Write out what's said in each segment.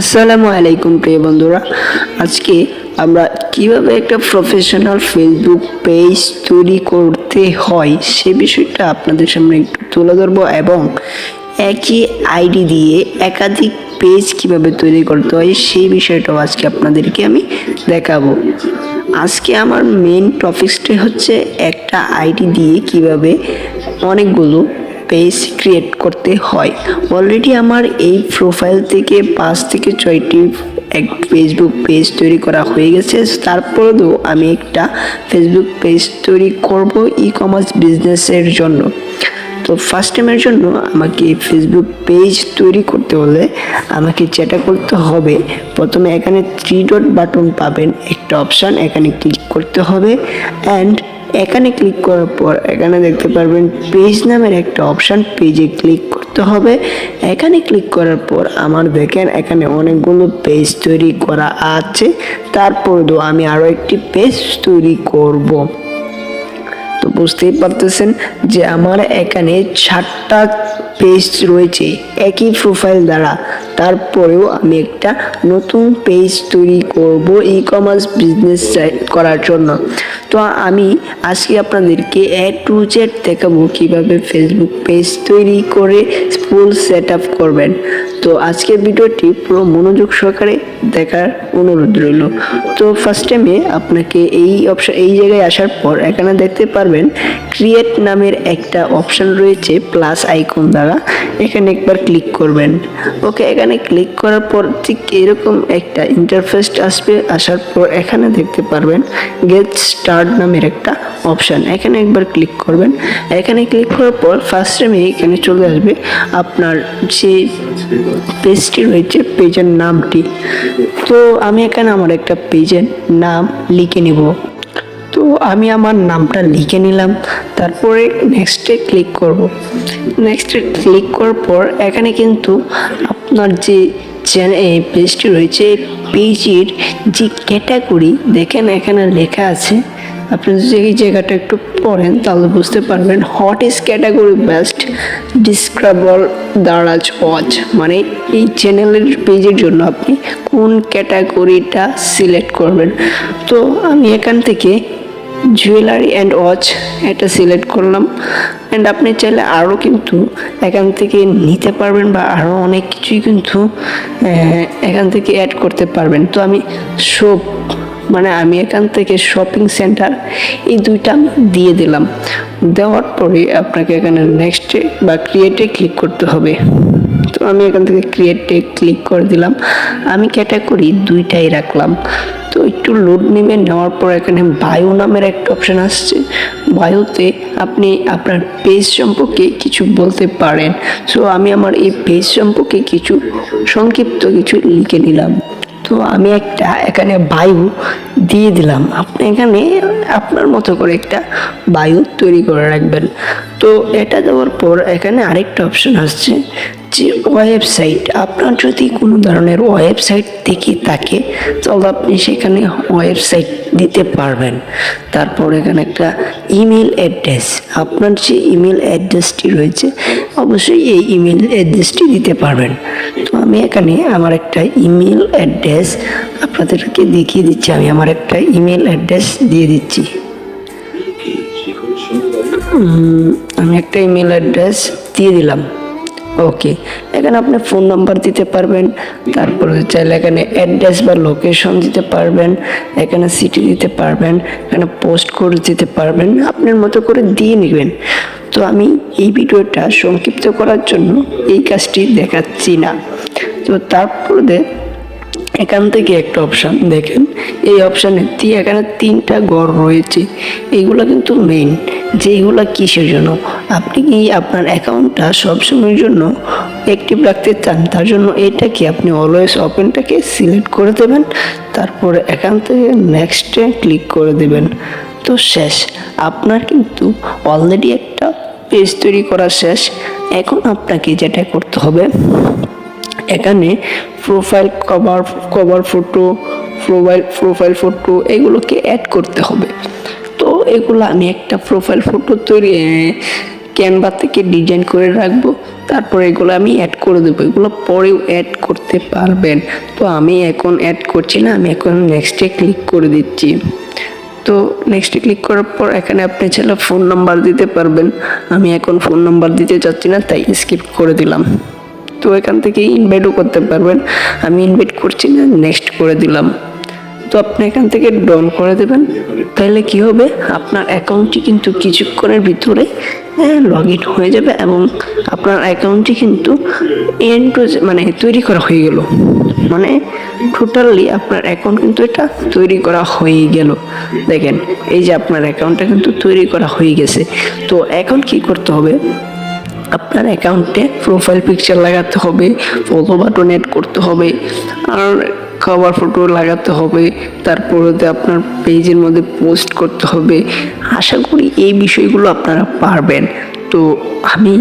আসসালামু আলাইকুম প্রিয় বন্ধুরা। আজকে আমরা কিভাবে একটা প্রফেশনাল ফেসবুক পেজ তৈরি করতে হয় সে বিষয়টা আপনাদের সামনে একটু তুলে ধরবো এবং একই আইডি দিয়ে একাধিক পেজ কিভাবে তৈরি করতে হয় সেই বিষয়টাও আজকে আপনাদেরকে আমি দেখাবো। আজকে আমার মেন টপিকসটা হচ্ছে একটা আইডি দিয়ে কিভাবে অনেকগুলো পেজ ক্রিয়েট করতে হয়। অলরেডি আমার এই প্রোফাইল থেকে 5 থেকে 6টি এক ফেসবুক পেজ তৈরি করা হয়ে গেছে। তারপরেও আমি একটা ফেসবুক পেজ তৈরি করব ই কমার্স বিজনেসের জন্য। তো ফার্স্ট টাইমের জন্য আমাকে ফেসবুক পেজ তৈরি করতে হলে আমাকে যেটা করতে হবে, প্রথমে এখানে 3 ডট বাটন পাবেন, একটা অপশান, এখানে ক্লিক করতে হবে। অ্যান্ড এখানে ক্লিক করার পর এখানে দেখতে পারবেন পেজ নামের একটা অপশান, পেজে ক্লিক করতে হবে। এখানে ক্লিক করার পর আমার দেখেন এখানে অনেকগুলো পেজ তৈরি করা আছে। তারপরেও আমি আরও একটি পেজ তৈরি করব। তো বুঝতেই পারতেছেন যে আমার এখানে 4টা পেজ রয়েছে একই প্রোফাইল দ্বারা। তারপরেও আমি একটা নতুন পেজ তৈরি করব ই কমার্স বিজনেস করার জন্য। তো আমি আজকে আপনাদেরকে A to Z দেখাবো কীভাবে ফেসবুক পেজ তৈরি করে ফুল সেট আপ করবেন। তো আজকের ভিডিওটি পুরো মনোযোগ সহকারে দেখার অনুরোধ রইল। তো ফার্স্ট টাইমে আপনাকে এই জায়গায় আসার পর এখানে দেখতে পারবেন ক্রিয়েট নামের একটা অপশান রয়েছে প্লাস আইকন দ্বারা, এখানে একবার ক্লিক করবেন। ওকে, এখানে ক্লিক করার পর ঠিক এরকম একটা ইন্টারফেস আসবে। আসার পর এখানে দেখতে পারবেন গেট স্টার্ট নামের একটা অপশান, এখানে একবার ক্লিক করবেন। এখানে ক্লিক করার পর ফার্স্ট টাইমে এখানে চলে আসবে আপনার যে পেজটি রয়েছে পেজের নামটি। তো আমি এখানে আমার একটা পেজের নাম লিখে নিব। তো আমি আমার নামটা লিখে নিলাম। তারপরে নেক্সটে ক্লিক করব। নেক্সটে ক্লিক করার পর এখানে কিন্তু আপনার যে পেজটি রয়েছে পেজের যে ক্যাটাগরি দেখেন এখানে লেখা আছে। আপনি যদি এই জায়গাটা একটু পড়েন তাহলে বুঝতে পারবেন what is category best describable Daraz watch, মানে এই চ্যানেলের পেজের জন্য আপনি কোন ক্যাটাগরিটা সিলেক্ট করবেন। তো আমি এখান থেকে জুয়েলারি অ্যান্ড ওয়াচ এটা সিলেক্ট করলাম। অ্যান্ড আপনি চাইলে আরও কিন্তু এখান থেকে নিতে পারবেন বা আরও অনেক কিছুই কিন্তু এখান থেকে অ্যাড করতে পারবেন। তো আমি আমি এখান থেকে শপিং সেন্টার এই দুইটা আমি দিয়ে দিলাম। দেওয়ার পরে আপনাকে এখানে নেক্সটে বা ক্রিয়েটে ক্লিক করতে হবে। তো আমি এখান থেকে ক্রিয়েটে ক্লিক করে দিলাম। আমি ক্যাটাগরি দুইটাই রাখলাম। তো একটু লোড নেওয়ার পর এখানে বায়ো নামের একটা অপশান আসছে। বায়োতে আপনি আপনার পেজ সম্পর্কে কিছু বলতে পারেন। সো আমি আমার এই পেজ সম্পর্কে কিছু সংক্ষিপ্ত কিছু লিখে নিলাম। তো আমি একটা এখানে বায়ু দিয়ে দিলাম। আপনি এখানে আপনার মতো করে একটা বায়ু তৈরি করে রাখবেন। তো এটা দেওয়ার পর এখানে আরেকটা অপশন আসছে যে ওয়েবসাইট। আপনার যদি কোনো ধরনের ওয়েবসাইট থেকে থাকে তাহলে আপনি সেখানে ওয়েবসাইট দিতে পারবেন। তারপর এখানে একটা ইমেল অ্যাড্রেস, আপনার যে ইমেল অ্যাড্রেসটি রয়েছে অবশ্যই এই ইমেল অ্যাড্রেসটি দিতে পারবেন। তো আমি এখানে আমার একটা ইমেল অ্যাড্রেস আপনাদেরকে দেখিয়ে দিচ্ছি। আমি আমার একটা ইমেল অ্যাড্রেস দিয়ে দিচ্ছি। আমি একটা ইমেল অ্যাড্রেস দিয়ে দিলাম। ওকে, এখানে আপনি ফোন নাম্বার দিতে পারবেন। তারপরে চাইলে এখানে অ্যাড্রেস বা লোকেশন দিতে পারবেন, এখানে সিটি দিতে পারবেন, এখানে পোস্ট কোড দিতে পারবেন, আপনার মতো করে দিয়ে নেবেন। তো আমি এই ভিডিওটা সংক্ষিপ্ত করার জন্য এই কাজটি দেখাচ্ছি না। তো তারপরে এখান থেকে একটা অপশান দেখেন, এই অপশানে এখানে 3টা ঘর রয়েছে। এইগুলো কিন্তু মেইন, যে এইগুলো কিসের জন্য, আপনি কি আপনার অ্যাকাউন্টটা সবসময়ের জন্য অ্যাক্টিভ রাখতে চান, তার জন্য এটাকে আপনি অলওয়েজ ওপেনটাকে সিলেক্ট করে দেবেন। তারপরে এখান থেকে নেক্সটে ক্লিক করে দেবেন। তো শেষ, আপনার কিন্তু অলরেডি একটা পেজ তৈরি করা শেষ। এখন আপনাকে যেটা করতে হবে, এখানে profile cover photo, profile photo এগুলোকে অ্যাড করতে হবে। তো এগুলো আমি একটা প্রোফাইল ফটো ক্যানভা থেকে ডিজাইন করে রাখবো। তারপরে এগুলো আমি অ্যাড করে দেবো, এগুলো পরেও অ্যাড করতে পারবেন। তো আমি এখন অ্যাড করছি না, আমি এখন নেক্সটে ক্লিক করে দিচ্ছি। তো নেক্সটে ক্লিক করার পর এখানে আপনি চাইলে ফোন নাম্বার দিতে পারবেন। আমি এখন ফোন নাম্বার দিতে চাচ্ছি না, তাই স্কিপ করে দিলাম। তো এখান থেকে ইনভাইটও করতে পারবেন, আমি ইনভাইট করছি না, নেক্সট করে দিলাম। তো আপনি এখান থেকে ডান করে দেবেন, তাহলে কি হবে, আপনার অ্যাকাউন্টটি কিন্তু কিছুক্ষণের ভিতরে লগ ইন হয়ে যাবে এবং আপনার অ্যাকাউন্টটি কিন্তু মানে তৈরি করা হয়ে গেল। মানে টোটালি আপনার অ্যাকাউন্ট কিন্তু এটা তৈরি করা হয়ে গেল। দেখেন এই যে আপনার অ্যাকাউন্টটা কিন্তু তৈরি করা হয়ে গেছে। তো এখন কি করতে হবে, আপনার অ্যাকাউন্টে প্রোফাইল পিকচার লাগাতে হবে, ফলো বাটন এড করতে হবে, আর কভার ফটো লাগাতে হবে, তারপরে আপনার পেজের মধ্যে পোস্ট করতে হবে। আশা করি এই বিষয়গুলো আপনারা পারবেন। তো আমি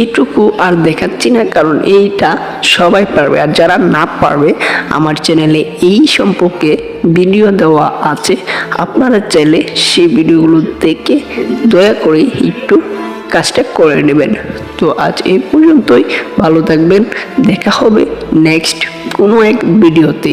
এইটুকু আর দেখাচ্ছি না, কারণ এইটা সবাই পারবে, আর যারা না পারবে আমার চ্যানেলে এই সম্পর্কে ভিডিও দেওয়া আছে, আপনারা চাইলে সেই ভিডিওগুলো দেখে দয়া করে একটু কাজটা করে নেবেন। তো আজ এই পর্যন্তই, ভালো থাকবেন, দেখা হবে নেক্সট কোনো এক ভিডিওতে।